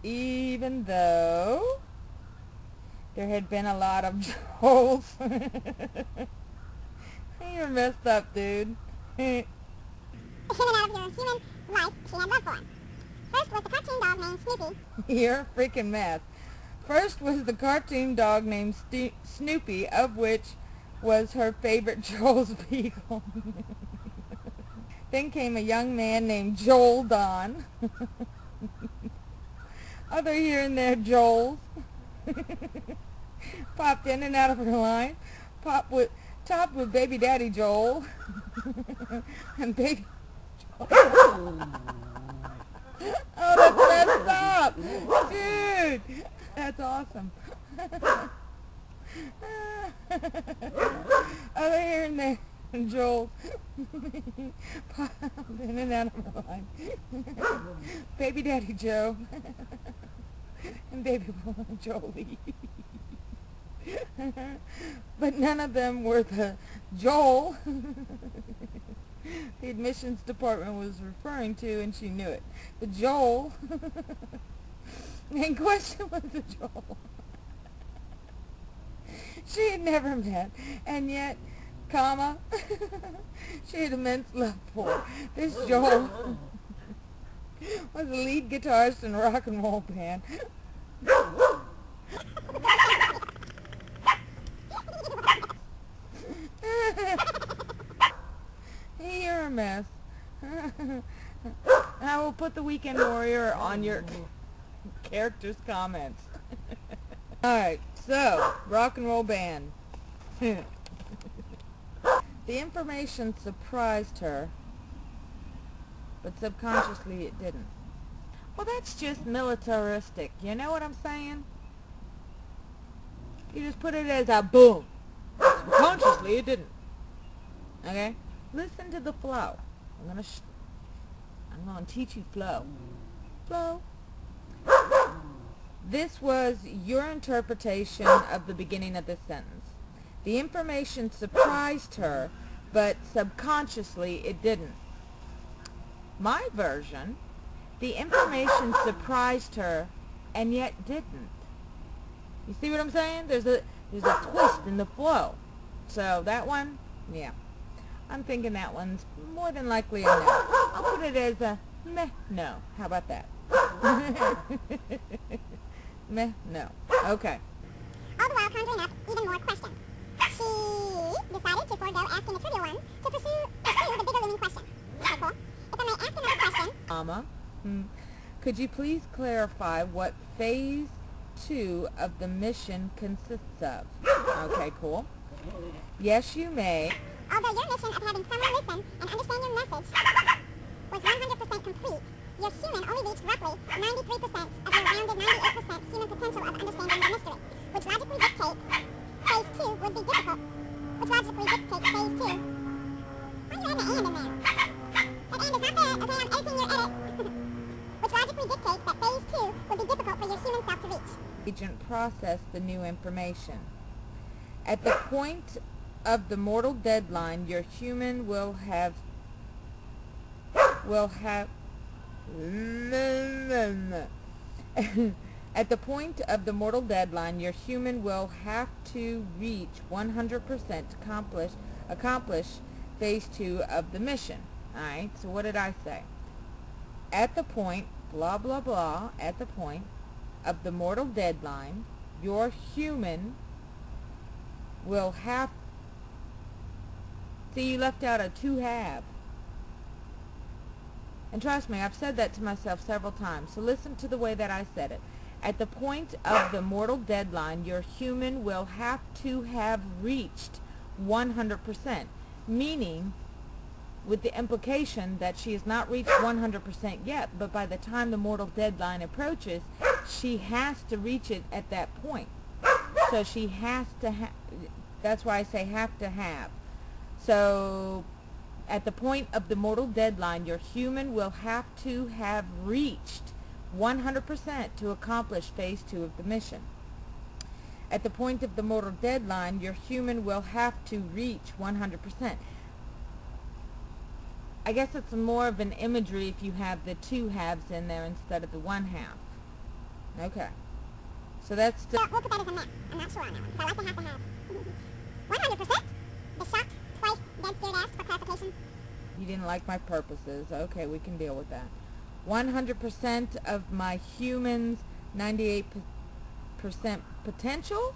even though there had been a lot of Joels. You're messed up, dude. In and out of your human life she had love for. First was the cartoon dog named Snoopy. You're a freaking mess. First was the cartoon dog named Snoopy, of which was her favorite Joel's Beagle. Then came a young man named Joel Don. Other here and there Joels popped in and out of her line. Topped with Baby Daddy Joel. And Baby Joel. Oh, that's messed up! Dude! That's awesome. Other here and there, Joel popped in and out of her line. Baby Daddy Joe and Baby Jolie. But none of them were the Joel the admissions department was referring to, and she knew it. The Joel in question was the Joel she had never met, and yet, she had immense love for. This Joel was the lead guitarist in a rock and roll band. You're a mess. I will put the Weekend Warrior on your character's comments. Alright, so, rock and roll band. The information surprised her, but subconsciously it didn't. Well, that's just militaristic. You know what I'm saying? You just put it as a boom. Subconsciously it didn't. Okay? Listen to the flow. I'm gonna teach you flow. Flow. This was your interpretation of the beginning of this sentence. The information surprised her, but subconsciously it didn't. My version, the information surprised her and yet didn't. You see what I'm saying? There's a twist in the flow. So that one, yeah. I'm thinking that one's more than likely a no. I'll put it as a meh no. How about that? Meh no. Okay. All the while conjuring up even more questions. She decided to forego asking the trivial one to pursue the bigger looming question. Okay, cool. If I may ask another question. Mama, could you please clarify what phase 2 of the mission consists of? Okay, cool. Yes, you may. Although your mission of having someone listen and understand your message was 100% complete, your human only reached roughly 93% of your rounded 98% human potential of understanding the mystery, which logically dictates phase 2 would be difficult. Which logically dictates phase 2. Why are you adding an and in there? That and is not there. Okay, I'm editing your edit. Which logically dictates that phase 2 would be difficult for your human self to reach. Agent process the new information. At the point of the mortal deadline, your human will have at the point of the mortal deadline, your human will have to reach 100% accomplish phase 2 of the mission. Alright, so what did I say? At the point, blah blah blah, at the point of the mortal deadline, your human will have. See, you left out a to have. And trust me, I've said that to myself several times. So listen to the way that I said it. At the point of the mortal deadline, your human will have to have reached 100%. Meaning, with the implication that she has not reached 100% yet, but by the time the mortal deadline approaches, she has to reach it at that point. So she has to have, that's why I say have to have. So, at the point of the mortal deadline, your human will have to have reached 100% to accomplish phase 2 of the mission. At the point of the mortal deadline, your human will have to reach 100%. I guess it's more of an imagery if you have the two halves in there instead of the one half. Okay. So that's still... So we'll put that as a net. I'm not sure on that one, because I like to have. 100%. The shocked, twice, dead scared asked for clarification. You didn't like my purposes. Okay, we can deal with that. 100% of my humans, 98% potential,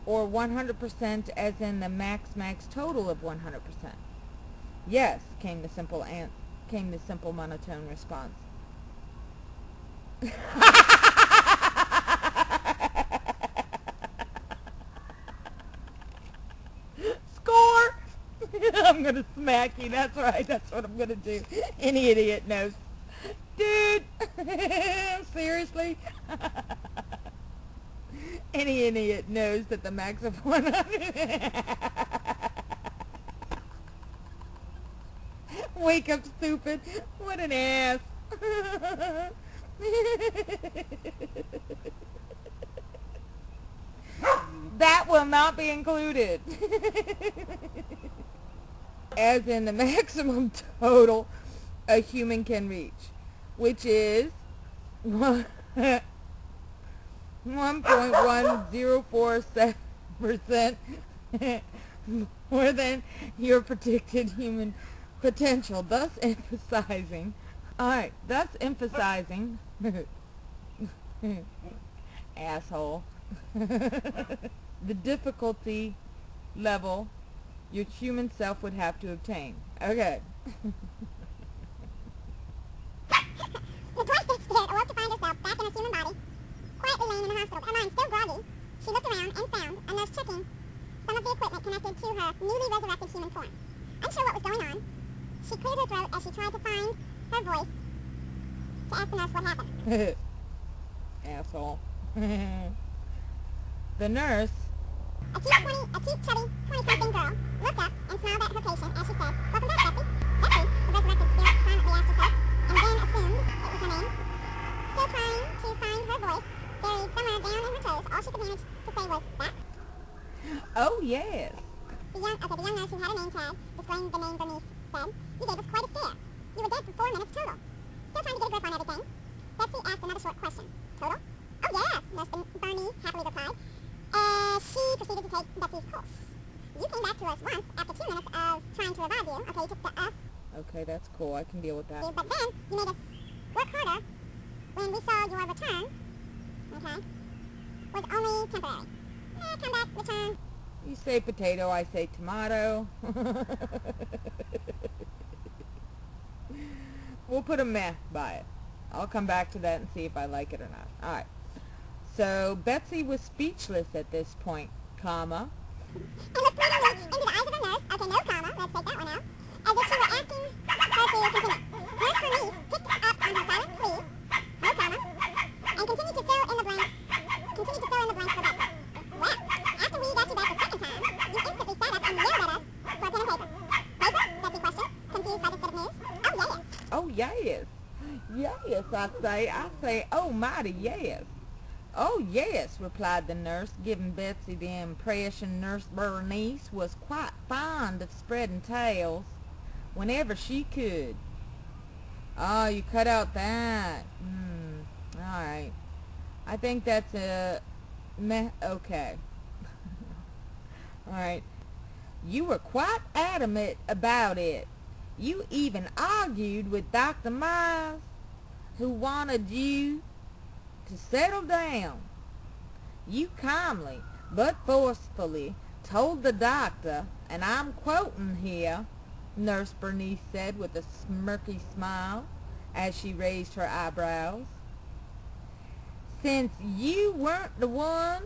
or 100% as in the max total of 100%? Yes, came the simple monotone response. Score! I'm gonna smack you. That's right. That's what I'm gonna do. Any idiot knows. Dude! Seriously? Any idiot knows that the max of 100... Wake up, stupid. What an ass. That will not be included. As in the maximum total a human can reach, which is 1.1047% more than your predicted human potential, thus emphasizing asshole, the difficulty level your human self would have to obtain. Okay. The twice dead scared awoke to find herself back in her human body, quietly laying in the hospital, her mind still groggy. She looked around and found a nurse checking some of the equipment connected to her newly resurrected human form. Unsure what was going on, she cleared her throat as she tried to find her voice to ask the nurse what happened. Asshole. The nurse, a cute, chubby, 20-something girl, looked up and smiled at her patient as she said, "Welcome back, Betsy." Betsy, the resurrected spirit, silently asked herself, and then assumed it was her name. Still trying to find her voice, buried somewhere down in her toes, all she could manage to say was, "That." oh yes. The young nurse who had a name tag, displaying the name Bernice, said, "You gave us quite a scare. You were dead for 4 minutes total." Still trying to get a grip on everything, Betsy asked another short question. "Total?" "Oh yes," Nurse Bernice happily replied. She proceeded to take Betsy's pulse. "You came back to us once after 2 minutes of trying to revive you. Okay, you took the us. Okay, that's cool. I can deal with that. But then you made us work harder when we saw your return. Okay, was only temporary. Come back, return." You say potato, I say tomato. We'll put a meh by it. I'll come back to that and see if I like it or not. Alright. So, Betsy was speechless at this point, comma. And looked pleadingly into the eyes of the nurse. Okay, no comma. Let's take that one out. As if she were asking her to continue. Nurse Bernice picked up on her silent plea, no comma, and continued to fill in the blanks for Betsy. "Well, after we got you back the second time, you instantly sat up and yelled at us for a pen and paper." "Paper?" Betsy questioned, confused by this bit of news. "Oh, yes." Oh, yes. Yes, I say, oh, mighty, yes. "Oh, yes," replied the nurse, giving Betsy the impression Nurse Bernice was quite fond of spreading tales whenever she could. "Oh, you cut out that. All right. I think that's a meh. Okay. All right. You were quite adamant about it. You even argued with Dr. Miles, who wanted you to settle down. You calmly but forcefully told the doctor, and I'm quoting here," Nurse Bernice said with a smirky smile as she raised her eyebrows, "since you weren't the one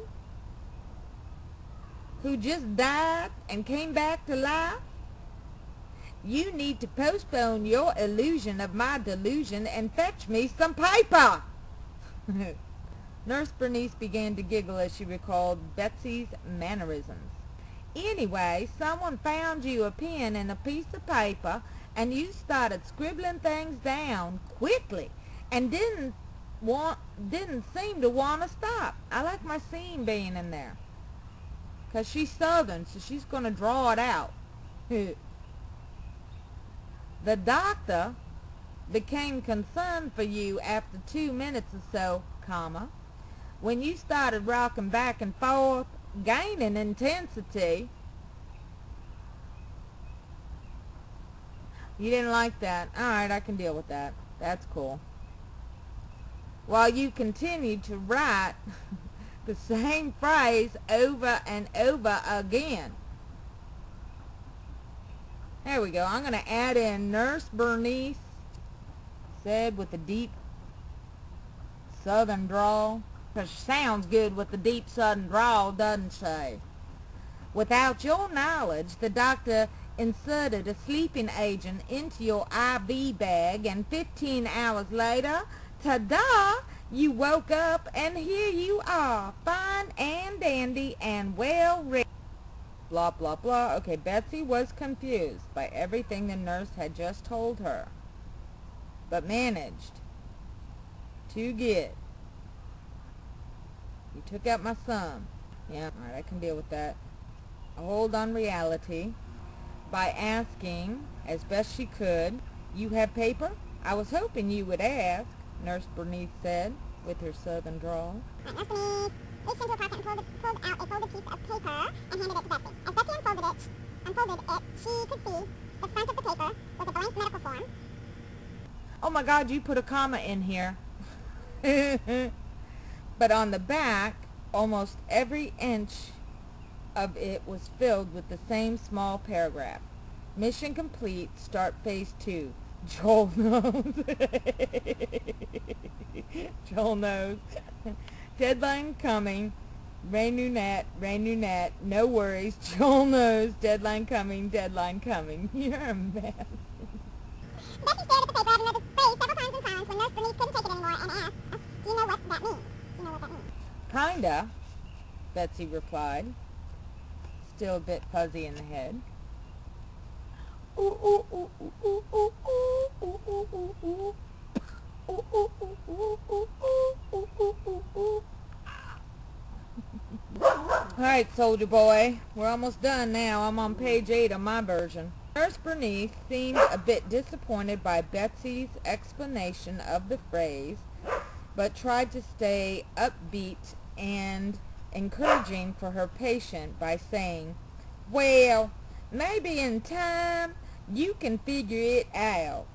who just died and came back to life, you need to postpone your illusion of my delusion and fetch me some paper." Nurse Bernice began to giggle as she recalled Betsy's mannerisms. "Anyway, someone found you a pen and a piece of paper, and you started scribbling things down quickly and didn't seem to want to stop." I like my scene being in there, 'cause she's Southern, so she's going to draw it out. "The doctor became concerned for you after 2 minutes or so, comma, when you started rocking back and forth, gaining intensity. You didn't like that. Alright, I can deal with that. That's cool. While you continued to write the same phrase over and over again. There we go. I'm going to add in Nurse Bernice said with a deep southern drawl. Because she sounds good with the deep southern drawl, doesn't she? Without your knowledge, the doctor inserted a sleeping agent into your IV bag, and 15 hours later, ta-da, you woke up and here you are, fine and dandy and well read. Blah, blah, blah. Okay, Betsy was confused by everything the nurse had just told her, but managed to get. You took out my son. Yeah, alright, I can deal with that. A hold on reality by asking, as best she could, "You have paper?" "I was hoping you would ask," Nurse Bernice said, with her southern drawl. Nurse Bernice reached into her pocket and pulled out a folded piece of paper and handed it to Betsy. As Betsy unfolded it, she could see the front of the paper was a blank medical form. Oh my God, you put a comma in here. But on the back, almost every inch of it was filled with the same small paragraph. "Mission complete. Start phase 2. Joel knows." Joel knows. "Deadline coming. Ray Nunat. No worries. Joel knows. Deadline coming. You're a mess." Betsy stared at the paper and read the phrase several times in silence when Nurse Bernice couldn't take it anymore and asked, "Do you know what that means?" "Kinda," Betsy replied, still a bit fuzzy in the head. Alright, soldier boy, we're almost done now. I'm on page 8 of my version. Nurse Bernice seemed a bit disappointed by Betsy's explanation of the phrase, but tried to stay upbeat and encouraging for her patient by saying, "Well, maybe in time you can figure it out.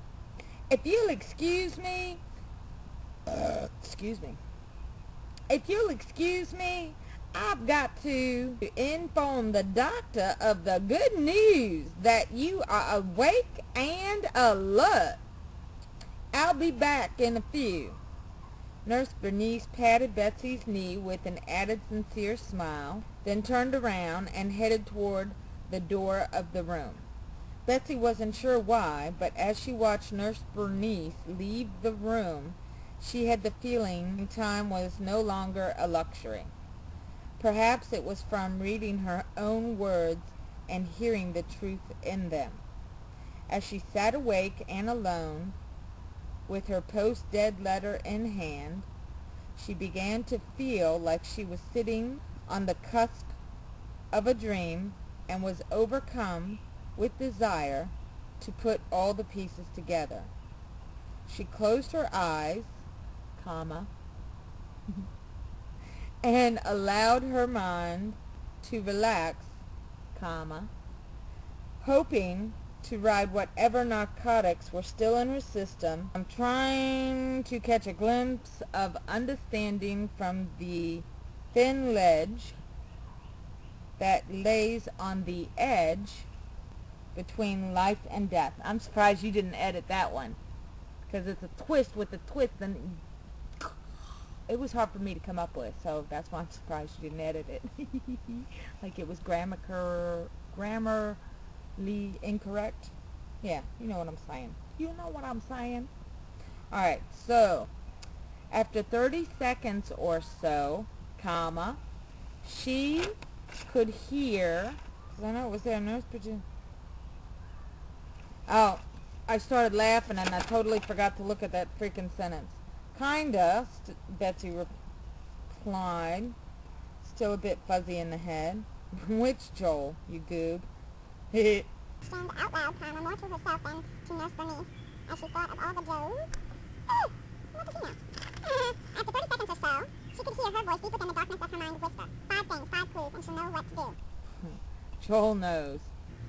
If you'll excuse me, I've got to inform the doctor of the good news that you are awake and alert. I'll be back in a few." Nurse Bernice patted Betsy's knee with an added sincere smile, then turned around and headed toward the door of the room. Betsy wasn't sure why, but as she watched Nurse Bernice leave the room, she had the feeling time was no longer a luxury. Perhaps it was from reading her own words and hearing the truth in them. As she sat awake and alone, with her post-dead letter in hand, she began to feel like she was sitting on the cusp of a dream and was overcome with desire to put all the pieces together. She closed her eyes, and allowed her mind to relax, hoping to ride whatever narcotics were still in her system. I'm trying to catch a glimpse of understanding from the thin ledge that lays on the edge between life and death. I'm surprised you didn't edit that one, because it's a twist with a twist, and it was hard for me to come up with, so that's why I'm surprised you didn't edit it. Like it was grammarly incorrect. Yeah, you know what I'm saying. Alright, so after 30 seconds or so, she could hear, because I know it was there, nurse, but you... Oh, I started laughing and I totally forgot to look at that freaking sentence. "Kinda," Betsy replied, still a bit fuzzy in the head. "Which Joel, you goob?" Screamed out loud, more to herself than to Nurse Bernice, as she thought of all the Joes. What does he know? After 30 seconds or so, she She could hear her voice deep within the darkness of her mind whisper, 5 things, 5 clues, and she'll know what to do. Joel knows.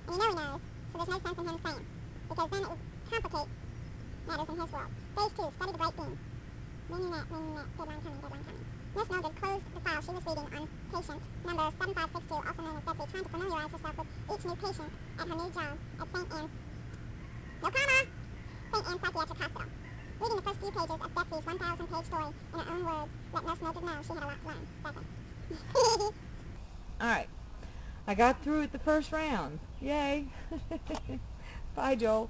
And you know he knows, so there's no sense in him saying, because then it would complicate matters in his world. Phase 2, study the bright beam. Ringing that, deadline coming. Nurse Mildred closed the file she was reading on patient number 7562, also known as Betsy, trying to familiarize herself with each new patient at her new job at St. Anne's, no comma, St. Anne's Psychiatric Hospital. Reading the first few pages of Betsy's 1,000-page story in her own words let Nurse Mildred know she had a lot to learn. Second. Alright. I got through it the first round. Yay. Bye, Joel.